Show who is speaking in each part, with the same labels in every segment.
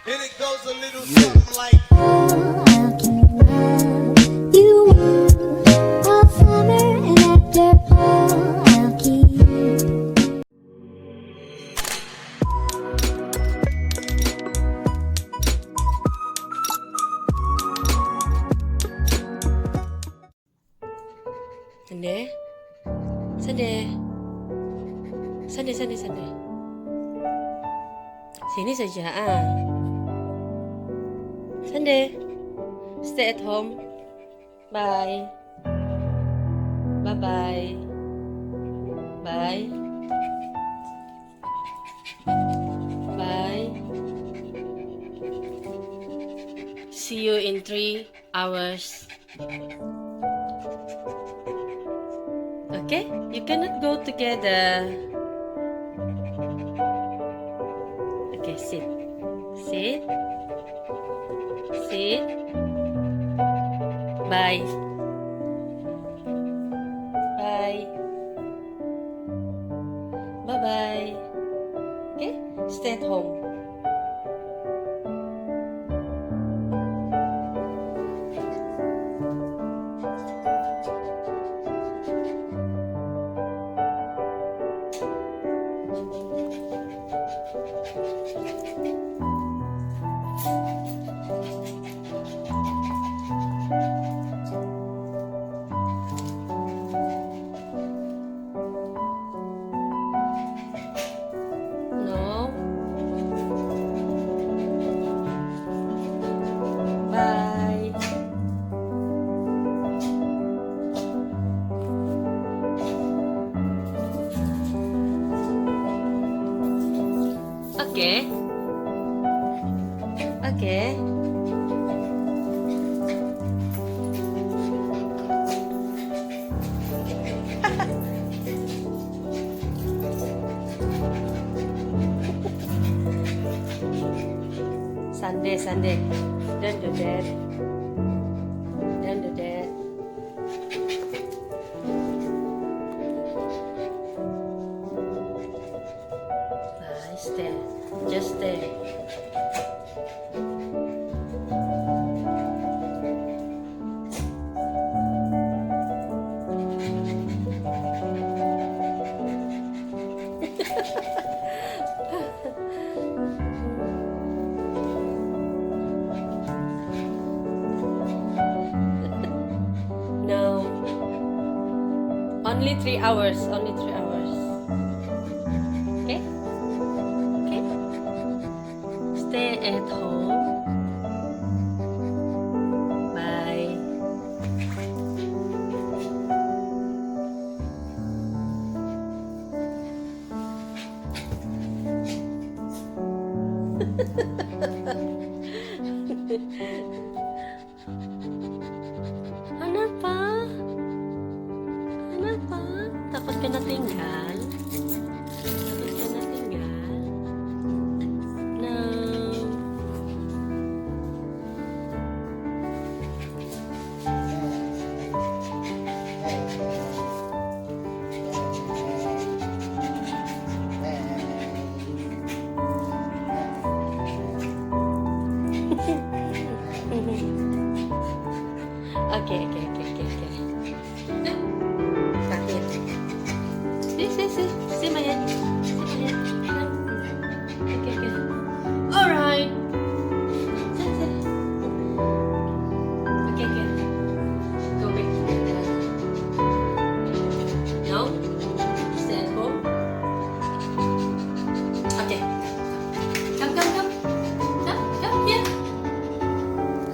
Speaker 1: And it goes a little something like.
Speaker 2: You all summer and after I'll keep.
Speaker 3: Sande, Sande, Sande, Sande, Sande. Sini saja Sande, stay at home. Bye. Bye bye. Bye. Bye. See you in 3 hours. Okay? You cannot go together. Okay, sit. Sit. Sit. Bye. Bye. Bye-bye. Okay? Stay at home. No. Bye. Okay. Okay. Sunday, Sunday. Don't do that. Don't do that. Stay. Just stay. No. Only 3 hours. Only 3 hours. Okay? Okay? Stay at home. Bye. Kenapa? Kenapa? Takut kena tinggal? Takut kena tinggal? No. Okay. Sakit. See my hand. Okay. Alright. See. Okay. Go back. No? Stay at home. Okay. Come. Come, here.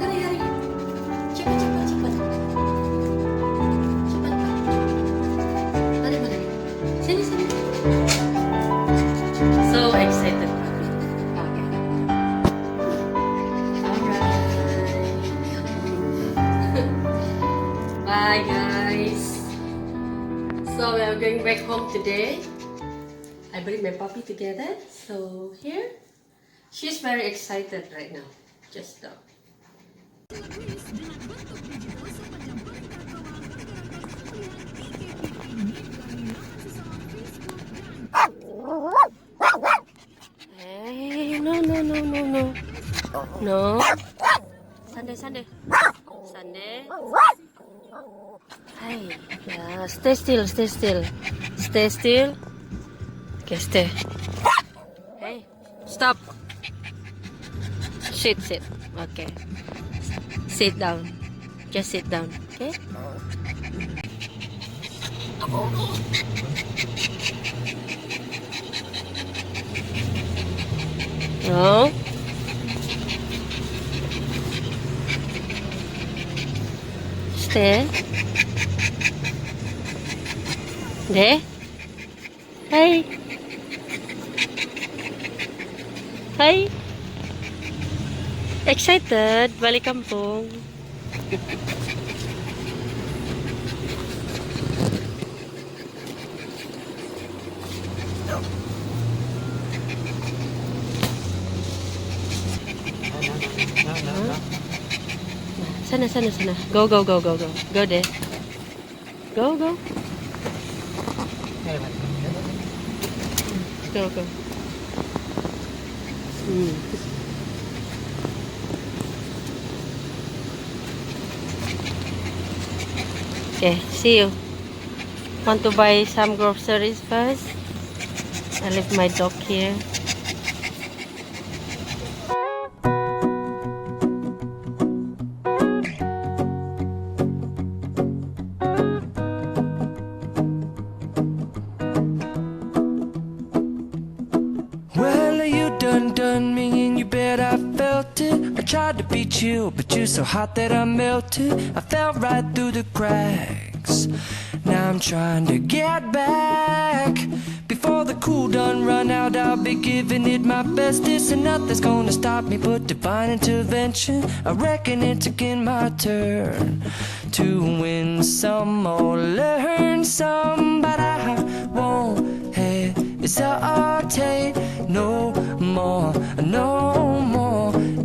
Speaker 3: Hurry. Cepat. Mari. Sini. So excited. Okay. Alright. Bye guys. So we are going back home today. I bring my puppy together. So here, she's very excited right now. Just now. Hey, no. No. Sunday. Hey, yeah, stay still. Okay, stay. Hey, stop. Sit. Okay. Sit down. Just sit down, okay? No. Stay. There. Hey. Excited balik kampung. Sana. Go. Go there. Go. Go. Okay, see you. Want to buy some groceries first? I leave my dog here.
Speaker 4: Well, you done me and you bet I felt it. I tried to beat you, but you're so hot that I melted. I fell right through the cracks. Now I'm trying to get back. Before the cool done run out, I'll be giving it my bestest, and nothing's gonna stop me but divine intervention. I reckon it's again my turn to win some or learn some, but I won't hesitate no more.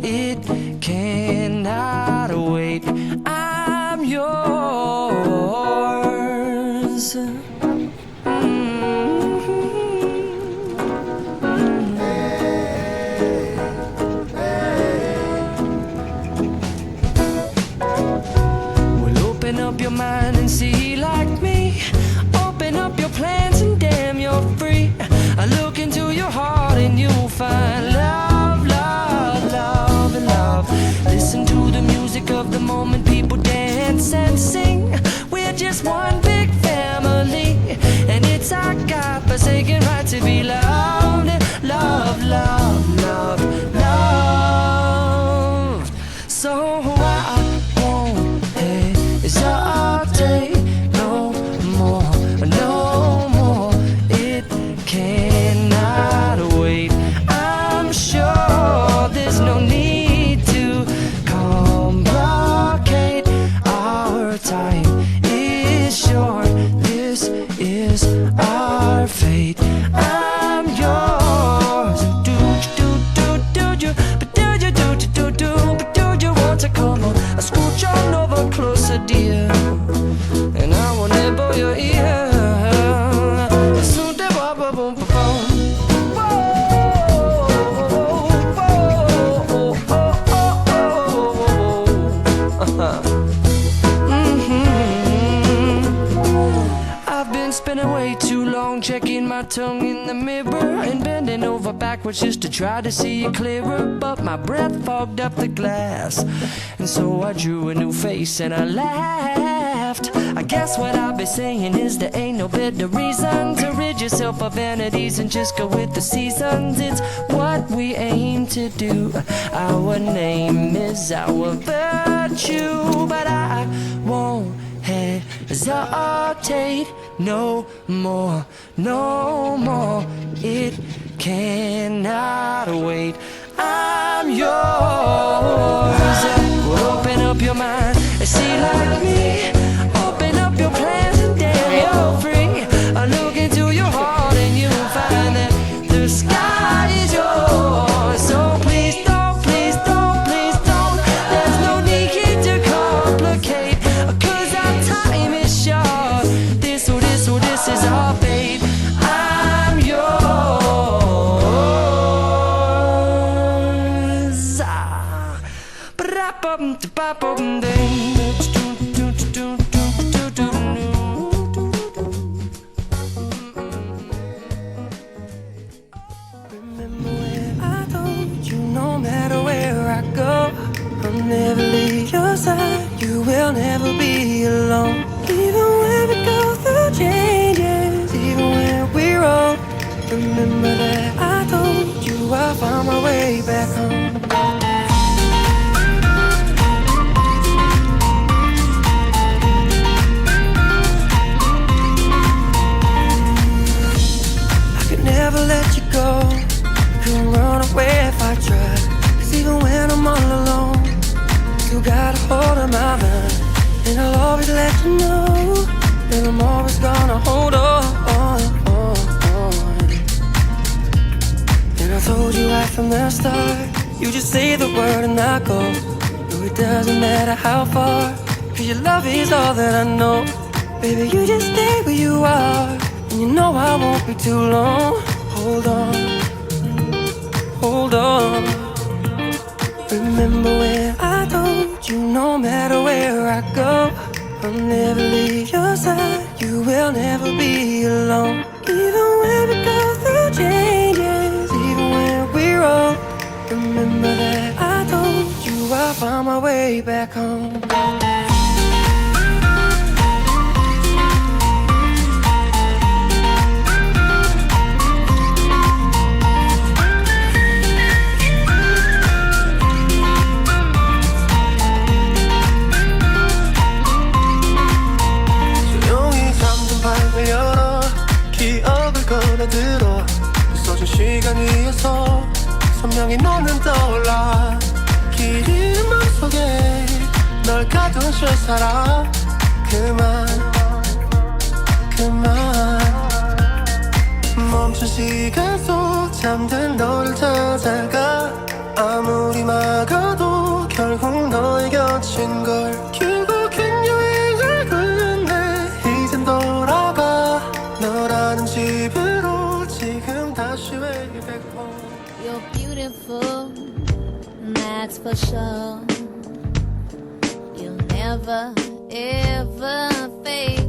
Speaker 4: It cannot wait. I'm yours. Open up your mind and see like me. Open up your plans and damn, you're free. I look into your heart and you'll find love, love, love, and love. Listen to the music of the moment, people dance and sing. We're just one big family, and it's our God-forsaken right to be loved. Love, love, love, love. So I won't hesitate no more. It cannot wait. I'm sure there's no need to complicate. Our time is short. This is our fate. I'm yours. Do you? But do you want to come on? I scooch on over closer, dear, and I will nibble your ear. I've been spending way too long checking my tongue in the mirror and bending over backwards just to try to see it clearer, but my breath fogged up the glass, and so I drew a new face and I laughed. I guess what I'll be saying is there ain't no better reason to rid yourself of vanities and just go with the seasons. It's what we aim to do. Our name is our virtue, but I won't hesitate no more. It cannot wait. I'm yours. Open up your mind and see like me. Open up your plans and damn, you're free. I look into your heart and you'll find that the sky is yours. So please don't. There's no need to complicate, 'cause our time is short. This is our fate. I'm yours. Remember when I told you no matter where I go, I'll never leave your side, you will never be alone. Even when we go through changes, even when we're old, remember that I told you I'll find my way back home. I could never let you go, couldn't run away if I tried. Cause even when I'm all alone, you got a hold of my mind. And I'll always let you know that I'm always gonna hold on. And I told you right from the start, you just say the word and I go. No, it doesn't matter how far, cause your love is all that I know. Baby, you just stay where you are, and you know I won't be too long. Hold on, hold on. Remember when I told you no matter where I go, I'll never leave your side, you will never be alone. Even when we go through changes, even when we're old, remember that I told you I'll find my way back home. 들어 있어준 시간 위에서 선명히 너는 떠올라. 길이는 맘속에 널 가둔 채 살아. 그만 멈춘 시간 속 잠든 너를 찾아가. 아무리 막아도 결국 너의 곁인 걸. 결국엔 여행을 끝내 이젠 돌아가. 너라는 집으로 지금 다시 way back home.
Speaker 2: You're beautiful, that's for sure. You'll never, ever fade.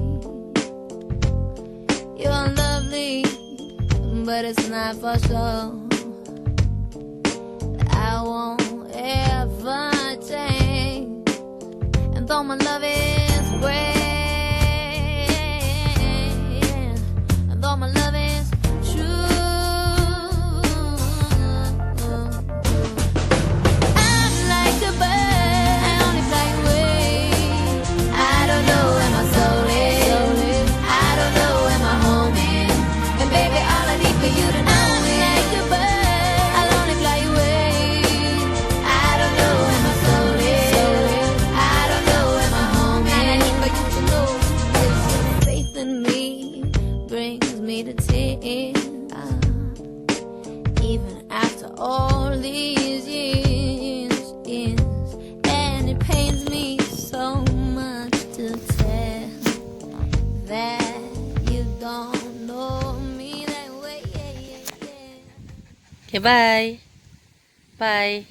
Speaker 2: You're lovely, but it's not for sure. I won't ever change. And though my love is great, and though my love is true, I'm like a bird, I only fly away. I don't know where my soul is, I don't know where my home is. And baby, all I need for you to know, I'm like a bird, I'll only fly away. I don't know where my soul is, I don't know where my home is. And I need for you to know this faith in me brings me to tears. Even after all these years, and it pains me so much to tell that you don't know me that way.
Speaker 3: Okay, bye. Bye.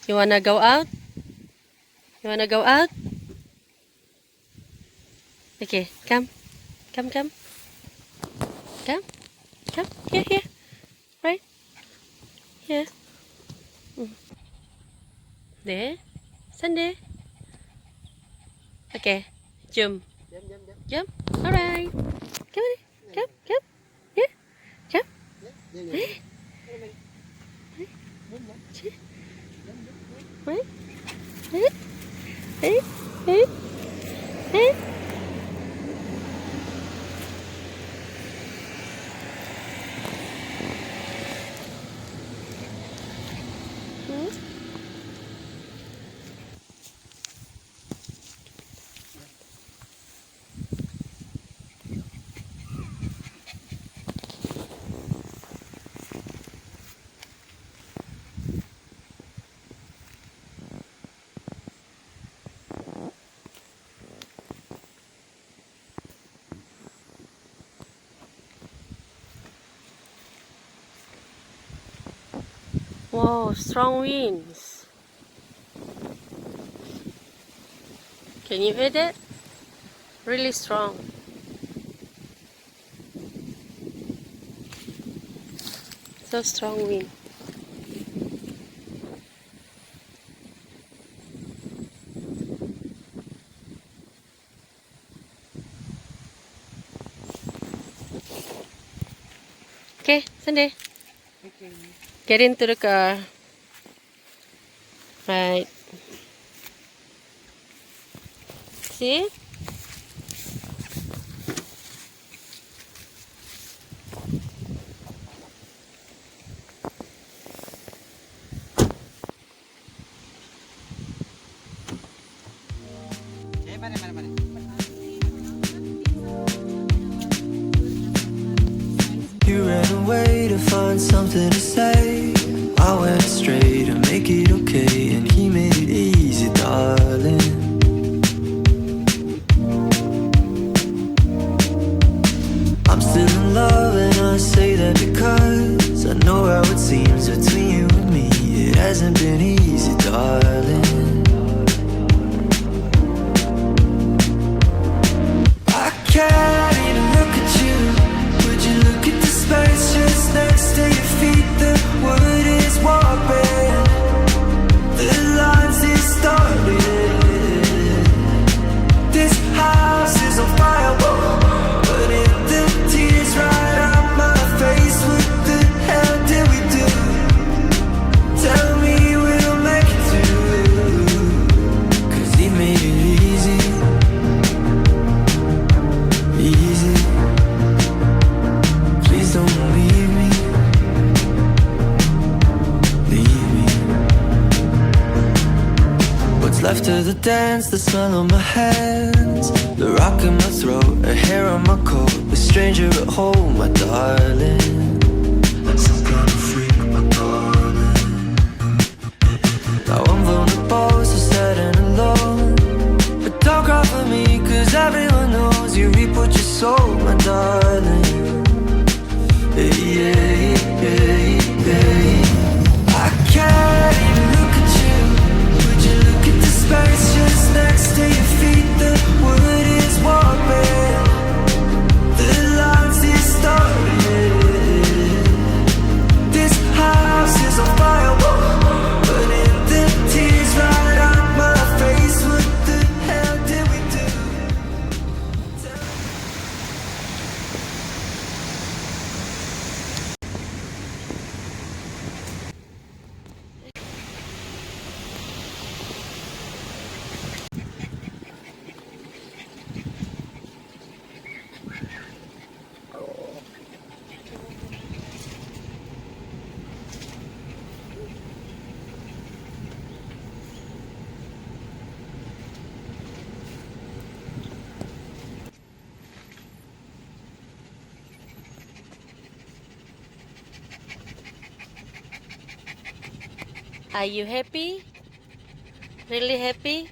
Speaker 3: You wanna go out? You wanna go out? Okay, come. Come. Come. Here. Right? Here. There. Stand there. Okay. Jump. Jump. Alright. Come on. Come. Yeah. Come. Hey. Wow, strong winds. Can you hear that? Really strong. So strong wind. Okay, Sunday. Get into the car. Right. See?
Speaker 4: You ran away to find something to say. I went straight to make it okay, and he made it easy, darling. I'm still in love, and I say that because I know how it seems between you and me. It hasn't been easy, darling. I can't even look at you. Would you look at the space just next to your feet? The wood is warping, the lines distorted. This house is on fire, but in the tears right out my face, what the hell did we do? Tell me we'll make it through, 'cause he made it easy, easy. Please don't leave me, leave me. What's left of the dance, the smell on my hands, the rock in my throat, a hair on my coat, a stranger at home, my darling. Some kind of freak, my darling. Now I'm vulnerable, so sad and alone, but don't cry for me, 'cause everyone knows you reap what you sow, my darling. Hey, hey, hey, hey. I can't even look at you. Would you look at the space just next to your feet? The wood is warping, the lines distorted. This house is on fire, but in the tears right out my face, what the hell did we do?
Speaker 3: Are you happy? Really happy?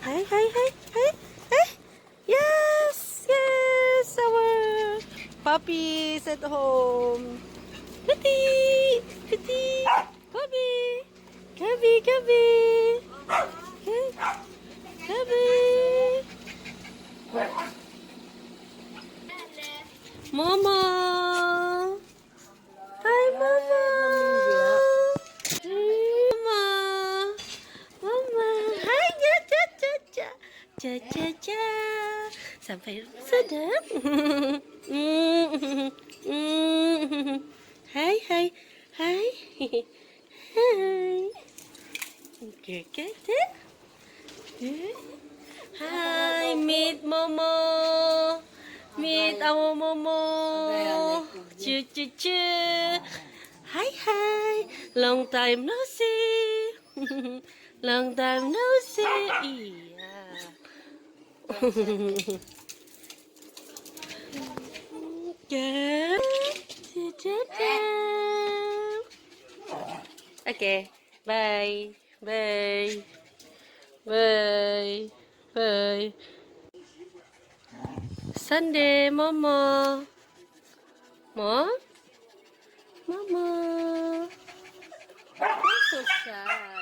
Speaker 3: Hi, hi, hi, hi, hi. Yes, yes, our puppies at home. Kitty, kitty, Cubby, Cubby, Cubby, Cubby. Mama. Hi, Mama. Mama. Mama. Hai, ja, ja, ja, ja. Ja, ja, ja. Sampai sedap. Hai, hai, hai. Hai. Okay, okay, okay. Hi, meet Momo. Meet our Momo. Choo, choo, choo. Hi, hi. Long time no see. Long time no see. Iya. Okay. Bye. Bye. Bye. Bye. Sunday, Mama. Mom? Mama. You're so sad.